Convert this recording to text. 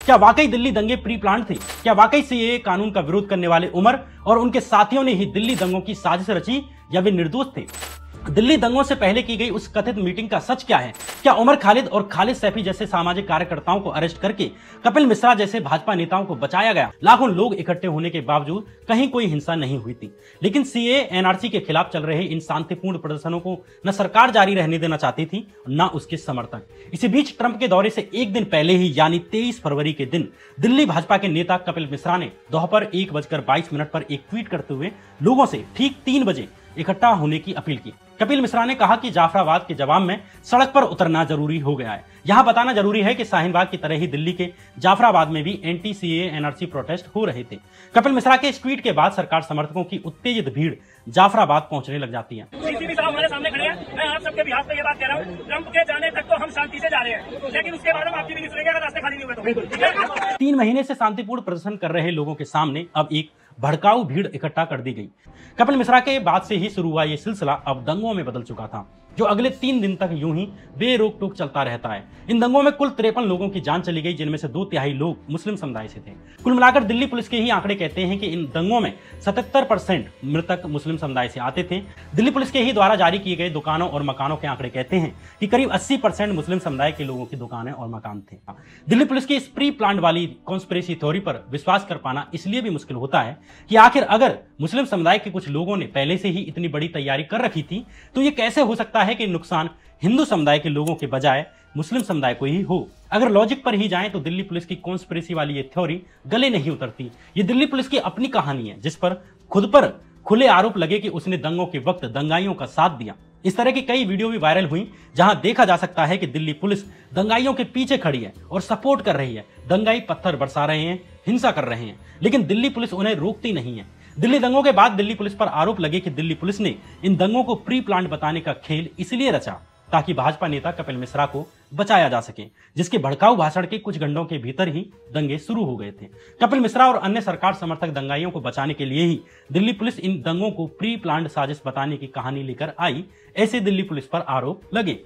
क्या वाकई दिल्ली दंगे प्री प्लान थे? क्या वाकई सीएए कानून का विरोध करने वाले उमर और उनके साथियों ने ही दिल्ली दंगों की साजिश रची, या वे निर्दोष थे? दिल्ली दंगों से पहले की गई उस कथित मीटिंग का सच क्या है? क्या उमर खालिद और खालिद सैफी जैसे सामाजिक कार्यकर्ताओं को अरेस्ट करके कपिल मिश्रा जैसे भाजपा नेताओं को बचाया गया? लाखों लोग इकट्ठे होने के बावजूद कहीं कोई हिंसा नहीं हुई थी। लेकिन सीएए एनआरसी के खिलाफ चल रहे इन शांतिपूर्ण प्रदर्शनों को न सरकार जारी रहने देना चाहती थी, न उसके समर्थक। इसी बीच ट्रंप के दौरे से एक दिन पहले ही यानी 23 फरवरी के दिन दिल्ली भाजपा के नेता कपिल मिश्रा ने दोपहर 1:22 पर एक ट्वीट करते हुए लोगों से ठीक 3 बजे इकट्ठा होने की अपील की। कपिल मिश्रा ने कहा कि जाफराबाद के जवाब में सड़क पर उतरना जरूरी हो गया है। यहां बताना जरूरी है कि शाहीनबाग की तरह ही दिल्ली के जाफराबाद में भी एंटी सीएए एनआरसी प्रोटेस्ट हो रहे थे। कपिल मिश्रा के इस ट्वीट के बाद सरकार समर्थकों की उत्तेजित भीड़ जाफराबाद पहुंचने लग जाती है। सीसीबी साहब हमारे सामने खड़े हैं। मैं आप सबके बिहाफ पे ये बात कह रहा हूँ, ट्रंप के जाने तक तो हम शांति से जा रहे हैं, लेकिन उसके बाद हम आपकी भी नहीं सुनेंगे अगर रास्ते खाली नहीं हुए तो। 3 महीने से शांतिपूर्ण प्रदर्शन कर रहे लोगों के सामने अब एक भड़काऊ भीड़ इकट्ठा कर दी गई। कपिल मिश्रा के बाद से ही शुरू हुआ ये सिलसिला अब दंगों में बदल चुका था, जो अगले 3 दिन तक यूं ही बेरोक टोक चलता रहता है। इन दंगों में कुल 53 लोगों की जान चली गई, जिनमें से 2/3 लोग मुस्लिम समुदाय से थे। कुल मिलाकर दिल्ली पुलिस के ही आंकड़े कहते हैं कि इन दंगों में 77% मृतक मुस्लिम समुदाय से आते थे। दिल्ली पुलिस के ही द्वारा जारी किए गए दुकानों और मकानों के आंकड़े कहते हैं कि करीब 80% मुस्लिम समुदाय के लोगों की दुकानें और मकान थे। दिल्ली पुलिस की इस प्री प्लान वाली कॉन्स्पिरेसी थ्योरी पर विश्वास कर पाना इसलिए भी मुश्किल होता है कि आखिर अगर मुस्लिम समुदाय के कुछ लोगों ने पहले से ही इतनी बड़ी तैयारी कर रखी थी, तो ये कैसे हो सकता है कि नुकसान हिंदू समुदाय के लोगों के बजाय मुस्लिम समुदाय को ही हो? अगर लॉजिक पर ही जाएं तो दिल्ली पुलिस की कॉन्स्पिरेसी वाली ये थ्योरी गले नहीं उतरती। ये दिल्ली पुलिस की अपनी कहानी है, जिस पर खुद पर खुले आरोप लगे कि उसने दंगों के वक्त दंगाइयों का साथ दिया। इस तरह की कई वीडियो भी वायरल हुई, जहां देखा जा सकता है कि दिल्ली पुलिस दंगाइयों के पीछे खड़ी है और सपोर्ट कर रही है। दंगाई पत्थर बरसा रहे हैं, हिंसा कर रहे हैं, लेकिन दिल्ली पुलिस उन्हें रोकती नहीं है। दिल्ली दंगों के बाद दिल्ली पुलिस पर आरोप लगे कि दिल्ली पुलिस ने इन दंगों को प्री प्लान बताने का खेल इसलिए रचा ताकि भाजपा नेता कपिल मिश्रा को बचाया जा सके, जिसके भड़काऊ भाषण के कुछ घंटों के भीतर ही दंगे शुरू हो गए थे। कपिल मिश्रा और अन्य सरकार समर्थक दंगाइयों को बचाने के लिए ही दिल्ली पुलिस इन दंगों को प्री प्लान्ड साजिश बताने की कहानी लेकर आई, ऐसे दिल्ली पुलिस पर आरोप लगे।